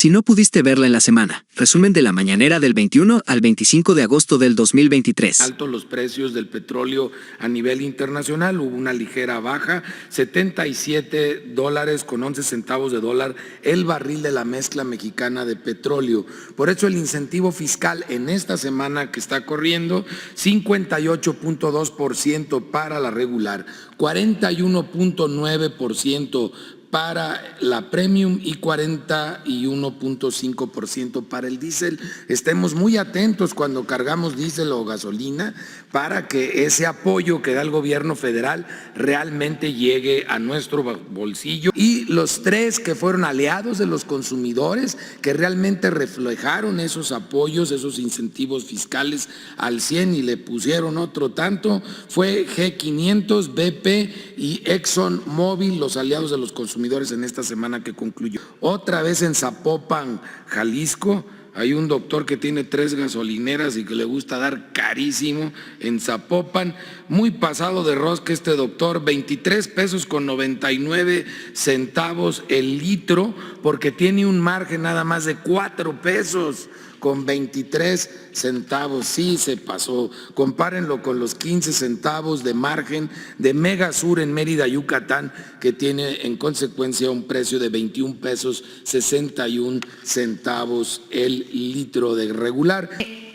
Si no pudiste verla en la semana, resumen de la mañanera del 21 al 25 de agosto del 2023. Altos los precios del petróleo a nivel internacional, hubo una ligera baja, $77.11 el barril de la mezcla mexicana de petróleo. Por eso el incentivo fiscal en esta semana que está corriendo, 58.2% para la regular, 41.9% para la premium y 41.5% para el diésel. Estemos muy atentos cuando cargamos diésel o gasolina para que ese apoyo que da el gobierno federal realmente llegue a nuestro bolsillo. Y los tres que fueron aliados de los consumidores, que realmente reflejaron esos apoyos, esos incentivos fiscales al 100 y le pusieron otro tanto, fue G500, BP y ExxonMobil, los aliados de los consumidores en esta semana que concluyó. Otra vez en Zapopan, Jalisco, hay un doctor que tiene 3 gasolineras y que le gusta dar carísimo en Zapopan, muy pasado de rosca este doctor, 23.99 el litro, porque tiene un margen nada más de 4 pesos. Con 23 centavos, sí se pasó. Compárenlo con los 15 centavos de margen de Megasur en Mérida, Yucatán, que tiene en consecuencia un precio de 21 pesos 61 centavos el litro de regular.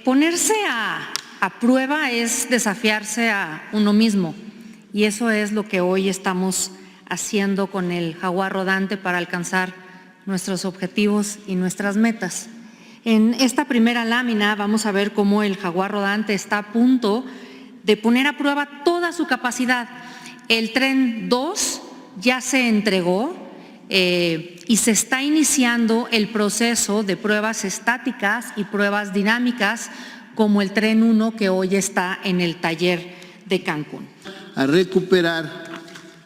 Ponerse a prueba es desafiarse a uno mismo, y eso es lo que hoy estamos haciendo con el Jaguar Rodante para alcanzar nuestros objetivos y nuestras metas. En esta primera lámina vamos a ver cómo el Jaguar Rodante está a punto de poner a prueba toda su capacidad. El tren 2 ya se entregó y se está iniciando el proceso de pruebas estáticas y pruebas dinámicas, como el tren 1 que hoy está en el taller de Cancún. A recuperar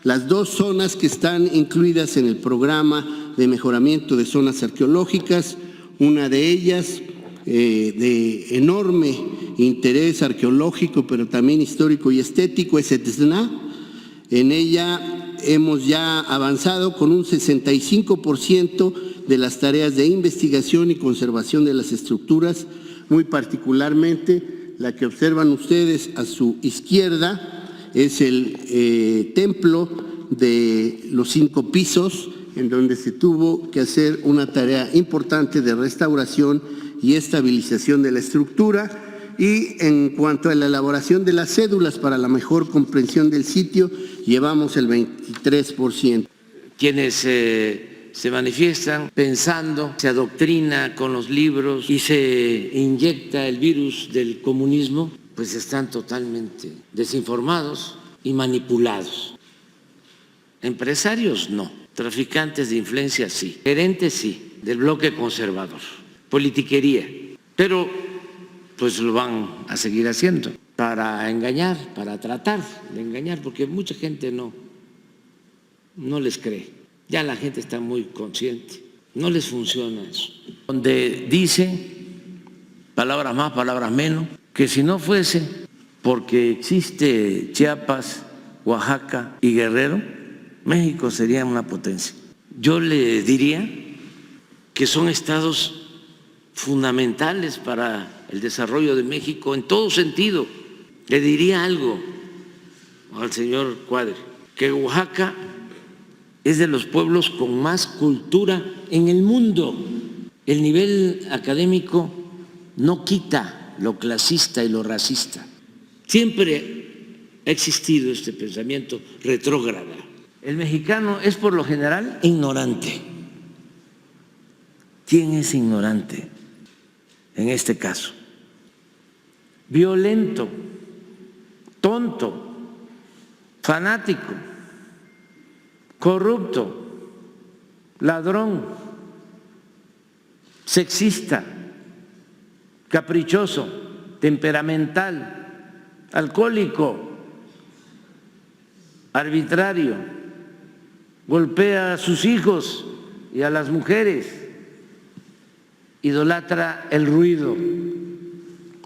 las 2 zonas que están incluidas en el programa de mejoramiento de zonas arqueológicas. Una de ellas de enorme interés arqueológico, pero también histórico y estético, es Etzna. En ella hemos ya avanzado con un 65% de las tareas de investigación y conservación de las estructuras, muy particularmente la que observan ustedes a su izquierda, es el templo de los 5 pisos, en donde se tuvo que hacer una tarea importante de restauración y estabilización de la estructura. Y en cuanto a la elaboración de las cédulas para la mejor comprensión del sitio, llevamos el 23%. Quienes se manifiestan pensando, se adoctrina con los libros y se inyecta el virus del comunismo, pues están totalmente desinformados y manipulados. Empresarios no. Traficantes de influencia sí, gerentes sí, del bloque conservador, politiquería, pero pues lo van a seguir haciendo para engañar, para tratar de engañar, porque mucha gente no les cree, ya la gente está muy consciente, no les funciona eso. Donde dice, palabras más, palabras menos, que si no fuese porque existe Chiapas, Oaxaca y Guerrero, México sería una potencia. Yo le diría que son estados fundamentales para el desarrollo de México en todo sentido. Le diría algo al señor Cuadri, que Oaxaca es de los pueblos con más cultura en el mundo. El nivel académico no quita lo clasista y lo racista. Siempre ha existido este pensamiento retrógrado. El mexicano es por lo general ignorante. ¿Quién es ignorante en este caso? Violento, tonto, fanático, corrupto, ladrón, sexista, caprichoso, temperamental, alcohólico, arbitrario, golpea a sus hijos y a las mujeres, idolatra el ruido,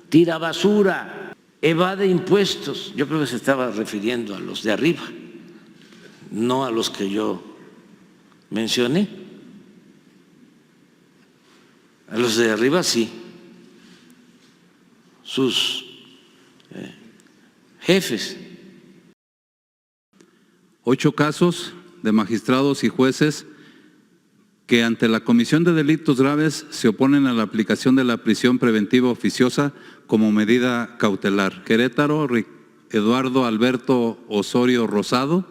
tira basura, evade impuestos. Yo creo que se estaba refiriendo a los de arriba, no a los que yo mencioné. A los de arriba sí, sus jefes. 8 casos de magistrados y jueces que ante la comisión de delitos graves se oponen a la aplicación de la prisión preventiva oficiosa como medida cautelar. Querétaro, Eduardo Alberto Osorio Rosado.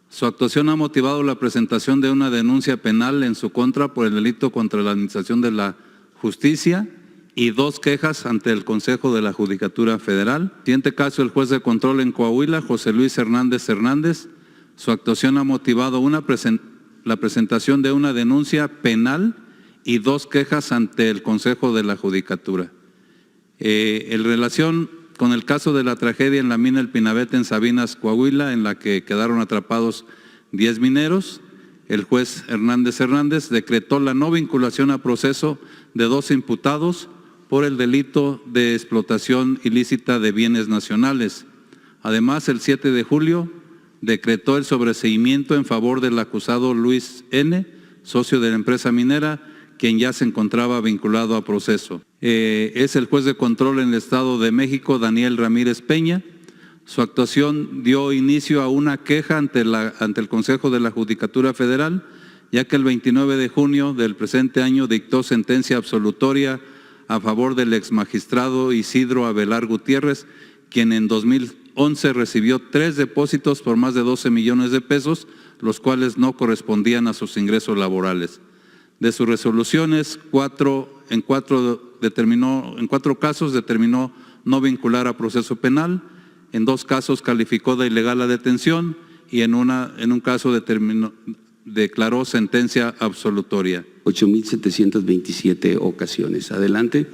Su actuación ha motivado la presentación de una denuncia penal en su contra por el delito contra la administración de la justicia y 2 quejas ante el Consejo de la Judicatura Federal. Siguiente caso, el juez de control en Coahuila, José Luis Hernández Hernández. Su actuación ha motivado la presentación de una denuncia penal y 2 quejas ante el Consejo de la Judicatura. En relación con el caso de la tragedia en la mina El Pinabete en Sabinas, Coahuila, en la que quedaron atrapados 10 mineros, el juez Hernández Hernández decretó la no vinculación a proceso de 2 imputados por el delito de explotación ilícita de bienes nacionales. Además, el 7 de julio decretó el sobreseimiento en favor del acusado Luis N., socio de la empresa minera, quien ya se encontraba vinculado a proceso. Es el juez de control en el Estado de México, Daniel Ramírez Peña. Su actuación dio inicio a una queja ante el Consejo de la Judicatura Federal, ya que el 29 de junio del presente año dictó sentencia absolutoria a favor del exmagistrado Isidro Abelar Gutiérrez, quien en 2011 recibió 3 depósitos por más de 12 millones de pesos, los cuales no correspondían a sus ingresos laborales. De sus resoluciones, en cuatro casos determinó no vincular a proceso penal, en 2 casos calificó de ilegal la detención y en un caso declaró sentencia absolutoria. 8,727 ocasiones. Adelante.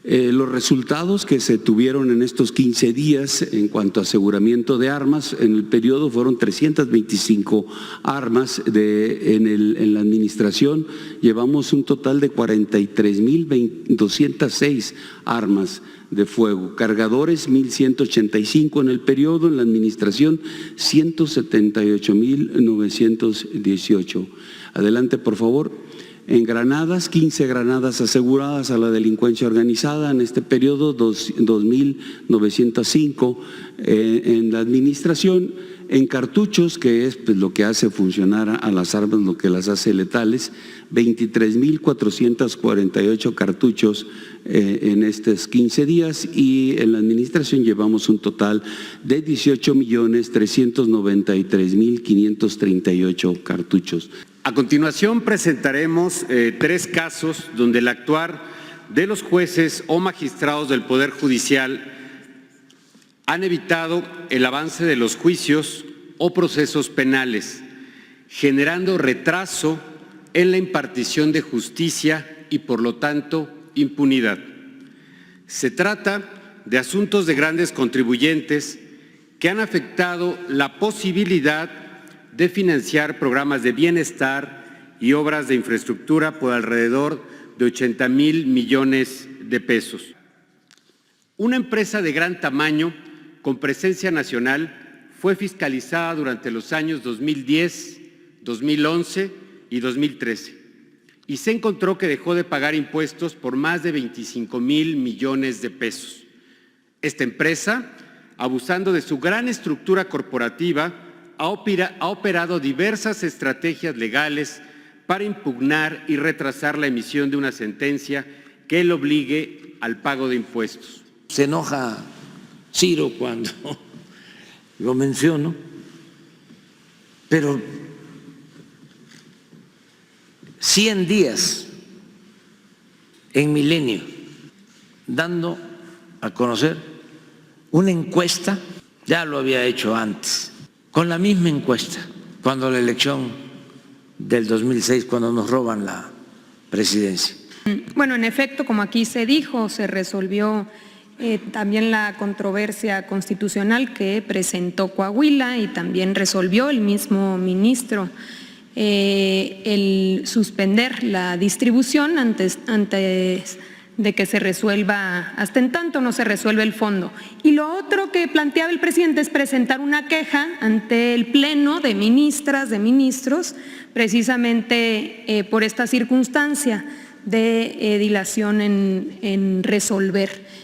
Los resultados que se tuvieron en estos 15 días en cuanto a aseguramiento de armas, en el periodo fueron 325 armas en la administración, llevamos un total de 43,206 armas de fuego, cargadores 1,185 en el periodo, en la administración 178,918. Adelante, por favor. En granadas, 15 granadas aseguradas a la delincuencia organizada en este periodo, 2,905 en la administración. En cartuchos, que es pues, lo que hace funcionar a las armas, lo que las hace letales, 23,448 cartuchos en estos 15 días y en la administración llevamos un total de 18,393,538 cartuchos. A continuación presentaremos 3 casos donde el actuar de los jueces o magistrados del Poder Judicial han evitado el avance de los juicios o procesos penales, generando retraso en la impartición de justicia y por lo tanto impunidad. Se trata de asuntos de grandes contribuyentes que han afectado la posibilidad de financiar programas de bienestar y obras de infraestructura por alrededor de 80,000 millones de pesos. Una empresa de gran tamaño con presencia nacional fue fiscalizada durante los años 2010, 2011 y 2013 y se encontró que dejó de pagar impuestos por más de 25,000 millones de pesos. Esta empresa, abusando de su gran estructura corporativa, ha operado diversas estrategias legales para impugnar y retrasar la emisión de una sentencia que le obligue al pago de impuestos. Se enoja Ciro cuando lo menciono, pero 100 días en Milenio dando a conocer una encuesta, ya lo había hecho antes, con la misma encuesta, cuando la elección del 2006, cuando nos roban la presidencia. Bueno, en efecto, como aquí se dijo, se resolvió también la controversia constitucional que presentó Coahuila y también resolvió el mismo ministro el suspender la distribución antes de que se resuelva, hasta en tanto no se resuelve el fondo. Y lo otro que planteaba el presidente es presentar una queja ante el Pleno de ministras, de ministros, precisamente por esta circunstancia de dilación en resolver.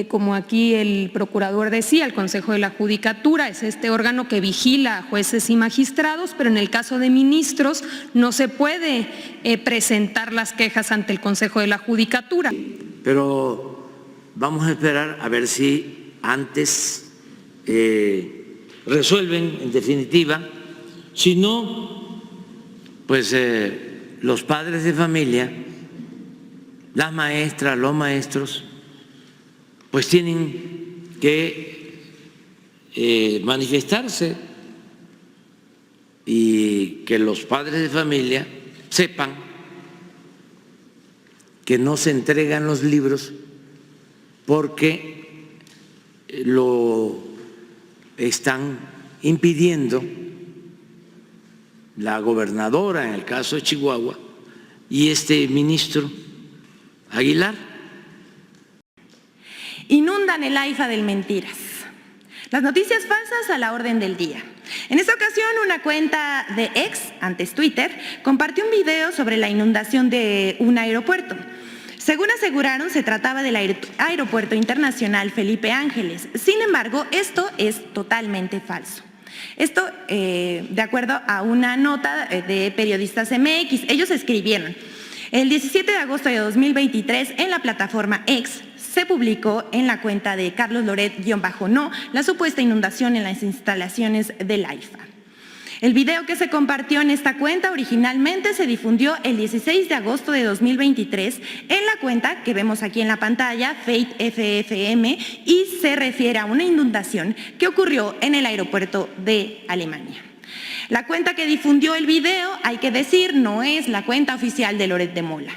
Como aquí el procurador decía, el Consejo de la Judicatura es este órgano que vigila a jueces y magistrados, pero en el caso de ministros no se puede presentar las quejas ante el Consejo de la Judicatura. Pero vamos a esperar a ver si antes resuelven en definitiva. Si no, pues los padres de familia, las maestras, los maestros, pues tienen que manifestarse y que los padres de familia sepan que no se entregan los libros porque lo están impidiendo la gobernadora en el caso de Chihuahua y este ministro Aguilar. Inundan el AIFA de mentiras. Las noticias falsas a la orden del día. En esta ocasión, una cuenta de X, antes Twitter, compartió un video sobre la inundación de un aeropuerto. Según aseguraron, se trataba del Aeropuerto Internacional Felipe Ángeles. Sin embargo, esto es totalmente falso. Esto, de acuerdo a una nota de Periodistas MX, ellos escribieron: el 17 de agosto de 2023, en la plataforma X, se publicó en la cuenta de Carlos Loret-No la supuesta inundación en las instalaciones del AIFA. El video que se compartió en esta cuenta originalmente se difundió el 16 de agosto de 2023 en la cuenta que vemos aquí en la pantalla, Fate FFM, y se refiere a una inundación que ocurrió en el aeropuerto de Alemania. La cuenta que difundió el video, hay que decir, no es la cuenta oficial de Loret de Mola.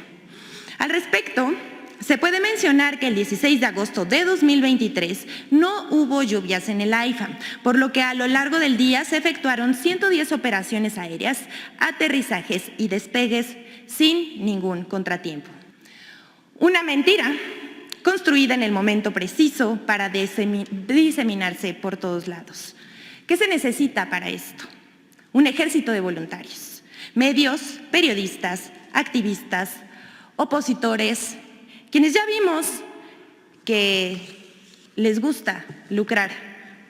Al respecto, se puede mencionar que el 16 de agosto de 2023 no hubo lluvias en el AIFA, por lo que a lo largo del día se efectuaron 110 operaciones aéreas, aterrizajes y despegues sin ningún contratiempo. Una mentira construida en el momento preciso para diseminarse por todos lados. ¿Qué se necesita para esto? Un ejército de voluntarios, medios, periodistas, activistas, opositores, quienes ya vimos que les gusta lucrar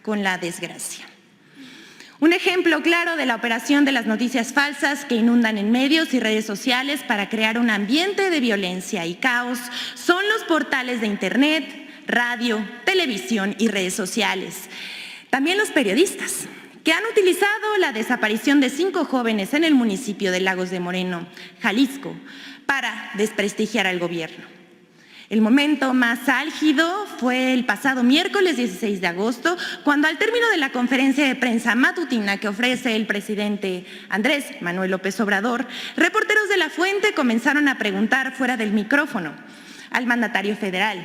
con la desgracia. Un ejemplo claro de la operación de las noticias falsas que inundan en medios y redes sociales para crear un ambiente de violencia y caos son los portales de internet, radio, televisión y redes sociales. También los periodistas, que han utilizado la desaparición de 5 jóvenes en el municipio de Lagos de Moreno, Jalisco, para desprestigiar al gobierno. El momento más álgido fue el pasado miércoles 16 de agosto, cuando al término de la conferencia de prensa matutina que ofrece el presidente Andrés Manuel López Obrador, reporteros de La Fuente comenzaron a preguntar fuera del micrófono al mandatario federal,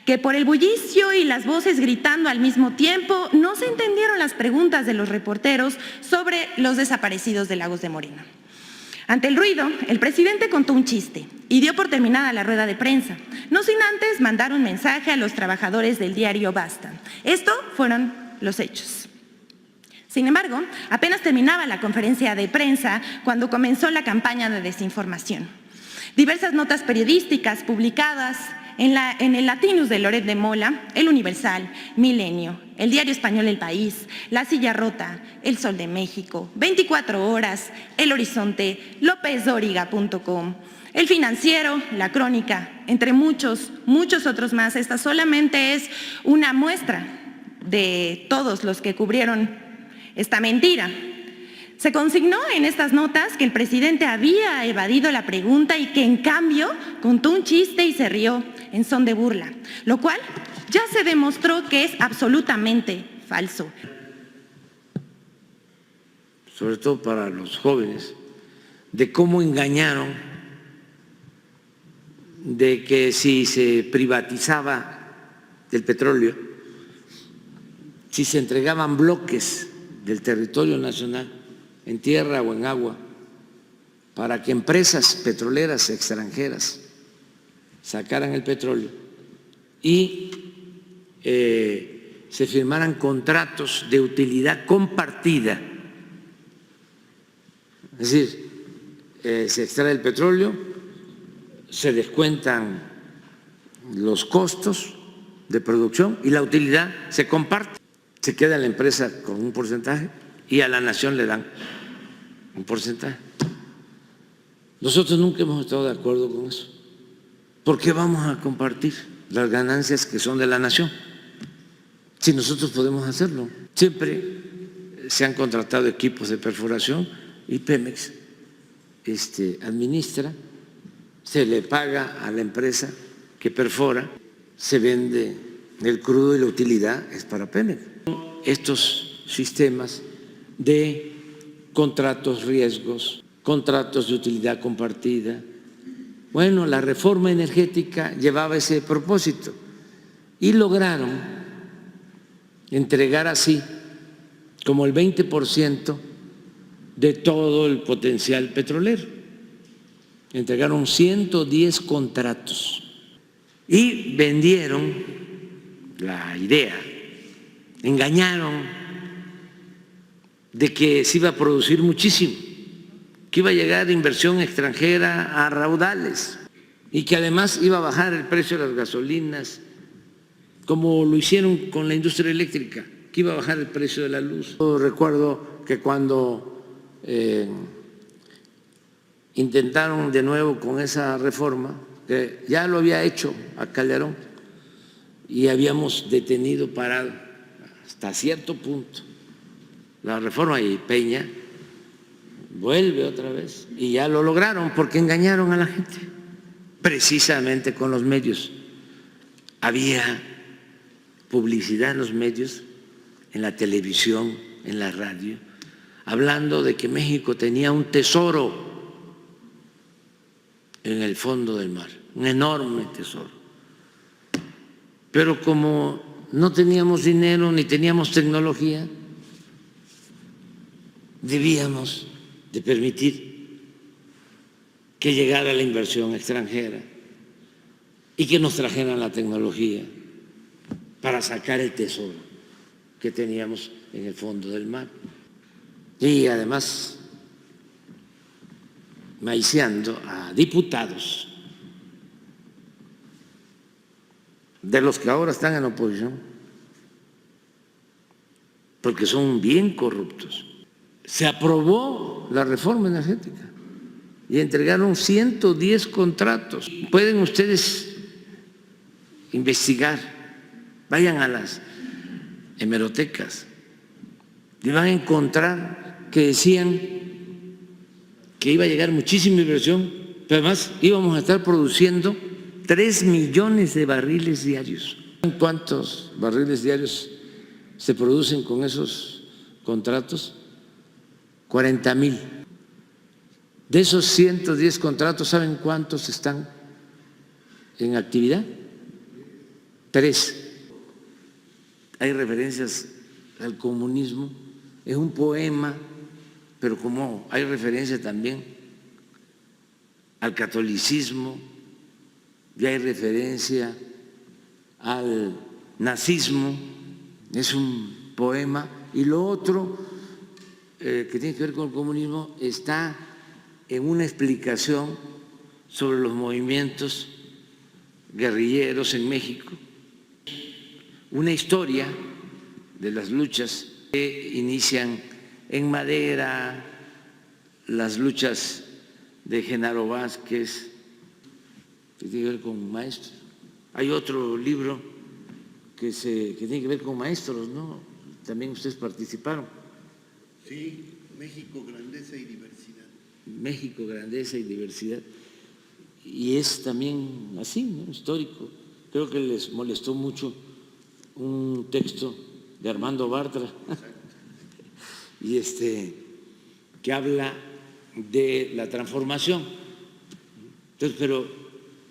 que por el bullicio y las voces gritando al mismo tiempo no se entendieron las preguntas de los reporteros sobre los desaparecidos de Lagos de Moreno. Ante el ruido, el presidente contó un chiste y dio por terminada la rueda de prensa, no sin antes mandar un mensaje a los trabajadores del diario Basta. Esto fueron los hechos. Sin embargo, apenas terminaba la conferencia de prensa cuando comenzó la campaña de desinformación. Diversas notas periodísticas publicadas en el Latinus de Loret de Mola, El Universal, Milenio, el diario español El País, La Silla Rota, El Sol de México, 24 Horas, El Horizonte, LópezDóriga.com, El Financiero, La Crónica, entre muchos otros más. Esta solamente es una muestra de todos los que cubrieron esta mentira. Se consignó en estas notas que el presidente había evadido la pregunta y que en cambio contó un chiste y se rió en son de burla, lo cual ya se demostró que es absolutamente falso. Sobre todo para los jóvenes, de cómo engañaron, de que si se privatizaba el petróleo, si se entregaban bloques del territorio nacional en tierra o en agua, para que empresas petroleras extranjeras sacaran el petróleo y se firmaran contratos de utilidad compartida. Es decir, se extrae el petróleo, se descuentan los costos de producción y la utilidad se comparte. Se queda la empresa con un porcentaje y a la nación le dan un porcentaje. Nosotros nunca hemos estado de acuerdo con eso. ¿Por qué vamos a compartir las ganancias que son de la nación? Si nosotros podemos hacerlo. Siempre se han contratado equipos de perforación y Pemex administra, se le paga a la empresa que perfora, se vende el crudo y la utilidad es para Pemex. Estos sistemas de contratos riesgos, contratos de utilidad compartida, bueno, la reforma energética llevaba ese propósito y lograron entregar así como el 20% de todo el potencial petrolero. Entregaron 110 contratos y vendieron la idea, engañaron de que se iba a producir muchísimo, que iba a llegar inversión extranjera a raudales y que además iba a bajar el precio de las gasolinas, como lo hicieron con la industria eléctrica, que iba a bajar el precio de la luz. Yo recuerdo que cuando intentaron de nuevo con esa reforma, que ya lo había hecho a Calderón y habíamos detenido, parado hasta cierto punto la reforma, y Peña vuelve otra vez y ya lo lograron porque engañaron a la gente, precisamente con los medios. Había publicidad en los medios, en la televisión, en la radio, hablando de que México tenía un tesoro en el fondo del mar, un enorme tesoro. Pero como no teníamos dinero ni teníamos tecnología, debíamos de permitir que llegara la inversión extranjera y que nos trajeran la tecnología para sacar el tesoro que teníamos en el fondo del mar. Y además maiciando a diputados de los que ahora están en oposición, porque son bien corruptos. Se aprobó la reforma energética y entregaron 110 contratos. Pueden ustedes investigar, vayan a las hemerotecas y van a encontrar que decían que iba a llegar muchísima inversión, pero además íbamos a estar produciendo 3 millones de barriles diarios. ¿Cuántos barriles diarios se producen con esos contratos? 40,000. De esos 110 contratos, ¿saben cuántos están en actividad? 3. Hay referencias al comunismo, es un poema, pero como hay referencia también al catolicismo, y hay referencia al nazismo, es un poema, y lo otro que tiene que ver con el comunismo está en una explicación sobre los movimientos guerrilleros en México, una historia de las luchas que inician en Madera, las luchas de Genaro Vázquez, que tiene que ver con maestros. Hay otro libro que tiene que ver con maestros, ¿no? También ustedes participaron. Sí, México, grandeza y diversidad. México, grandeza y diversidad. Y es también así, ¿no? Histórico. Creo que les molestó mucho un texto de Armando Bartra y que habla de la transformación. Entonces, pero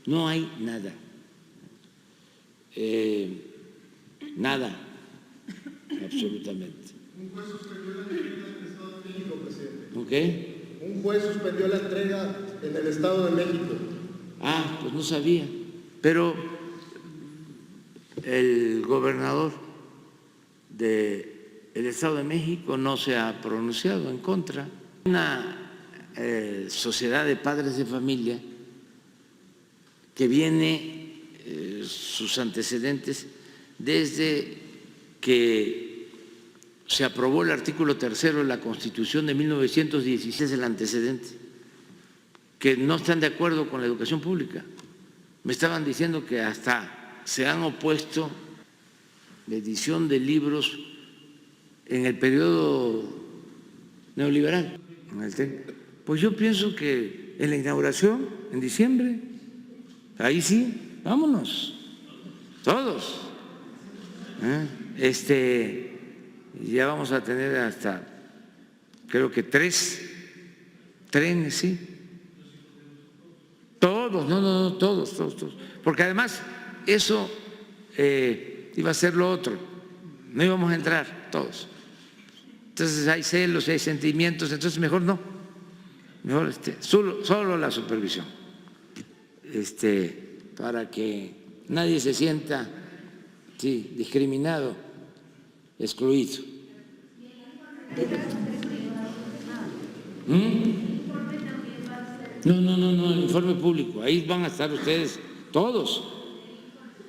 no hay nada, nada, absolutamente. Un juez suspendió la entrega en el Estado de México, presidente. ¿Ok? Un juez suspendió la entrega en el Estado de México. Ah, pues no sabía, pero el gobernador del Estado de México no se ha pronunciado en contra. Una sociedad de padres de familia que viene sus antecedentes desde que se aprobó el artículo 3º de la Constitución de 1916, el antecedente, que no están de acuerdo con la educación pública. Me estaban diciendo que hasta se han opuesto la edición de libros en el periodo neoliberal. Pues yo pienso que en la inauguración, en diciembre, ahí sí, vámonos, todos. Ya vamos a tener hasta, creo que 3 trenes, sí. Todos, no, todos. Porque además eso iba a ser lo otro, no íbamos a entrar todos. Entonces hay celos, hay sentimientos, entonces mejor no, mejor solo la supervisión, para que nadie se sienta discriminado, excluido. No, el informe público, ahí van a estar ustedes todos,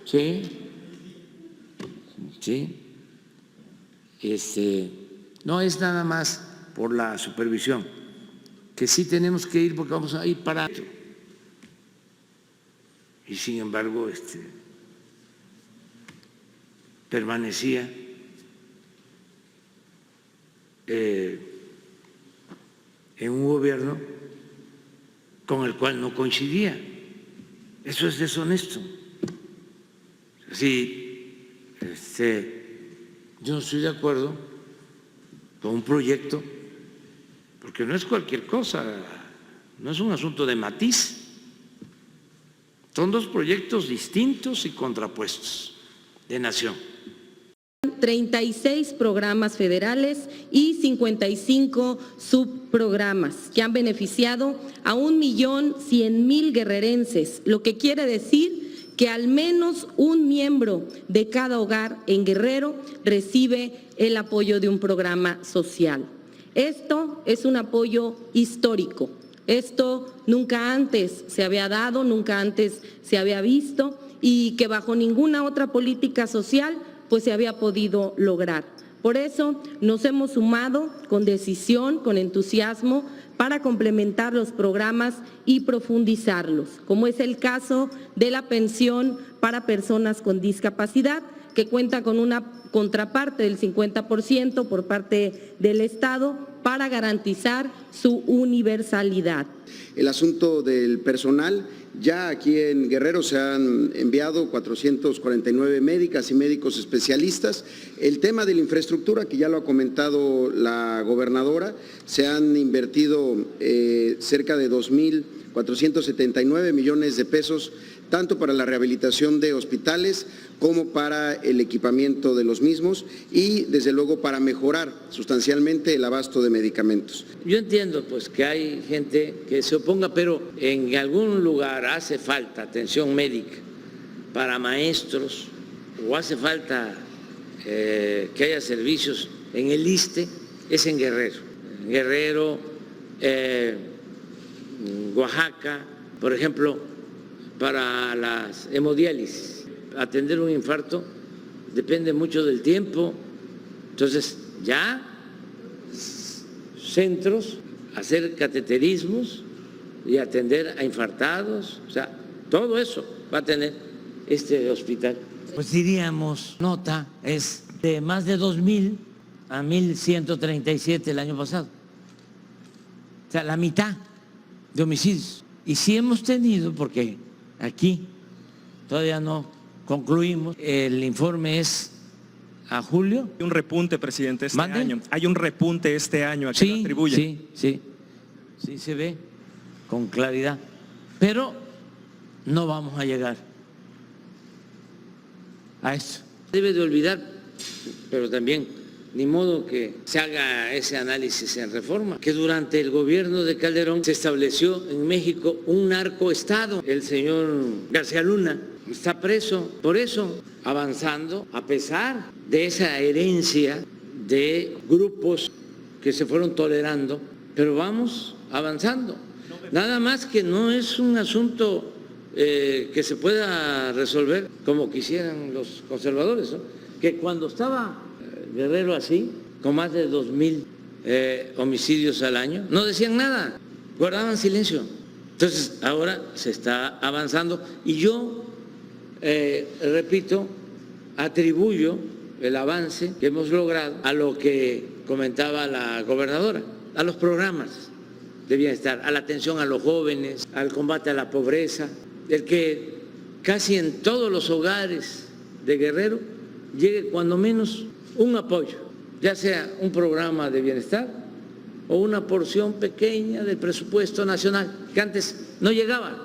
sí. No es nada más por la supervisión, que sí tenemos que ir porque vamos a ir para adentro. Y sin embargo, permanecía en un gobierno con el cual no coincidía. Eso es deshonesto. Sí, yo no estoy de acuerdo con un proyecto, porque no es cualquier cosa, no es un asunto de matiz. Son 2 proyectos distintos y contrapuestos de nación. 36 programas federales y 55 subprogramas que han beneficiado a 1.100.000 guerrerenses, lo que quiere decir que al menos un miembro de cada hogar en Guerrero recibe el apoyo de un programa social. Esto es un apoyo histórico. Esto nunca antes se había dado, nunca antes se había visto y que bajo ninguna otra política social pues se había podido lograr. Por eso nos hemos sumado con decisión, con entusiasmo, para complementar los programas y profundizarlos, como es el caso de la pensión para personas con discapacidad, que cuenta con una contraparte del 50% por parte del Estado para garantizar su universalidad. El asunto del personal, ya aquí en Guerrero se han enviado 449 médicas y médicos especialistas. El tema de la infraestructura, que ya lo ha comentado la gobernadora, se han invertido cerca de 2.479 millones de pesos, tanto para la rehabilitación de hospitales como para el equipamiento de los mismos y desde luego para mejorar sustancialmente el abasto de medicamentos. Yo entiendo pues que hay gente que se oponga, pero en algún lugar hace falta atención médica para maestros o hace falta que haya servicios en el ISSSTE, es en Guerrero. En Guerrero, Oaxaca, por ejemplo, para las hemodiálisis. Atender un infarto depende mucho del tiempo. Entonces, ya centros, hacer cateterismos y atender a infartados, o sea, todo eso va a tener este hospital. Pues diríamos, nota, es de más de 2.000 a 1.137 el año pasado. O sea, la mitad de homicidios. Y sí hemos tenido, porque aquí todavía no concluimos, el informe es a julio. Hay un repunte, presidente, este año. Hay un repunte este año, ¿a qué lo atribuye? Sí, se ve con claridad, pero no vamos a llegar a eso. Debe de olvidar, pero también ni modo que se haga ese análisis en Reforma, que durante el gobierno de Calderón se estableció en México un narcoestado. El señor García Luna está preso por eso, avanzando a pesar de esa herencia de grupos que se fueron tolerando, pero vamos avanzando. Nada más que no es un asunto que se pueda resolver como quisieran los conservadores, ¿no? Que cuando estaba Guerrero así, con más de 2,000 homicidios al año, no decían nada, guardaban silencio. Entonces ahora se está avanzando y yo, repito, atribuyo el avance que hemos logrado a lo que comentaba la gobernadora, a los programas de bienestar, a la atención a los jóvenes, al combate a la pobreza, el que casi en todos los hogares de Guerrero llegue cuando menos un apoyo, ya sea un programa de bienestar o una porción pequeña del presupuesto nacional, que antes no llegaba.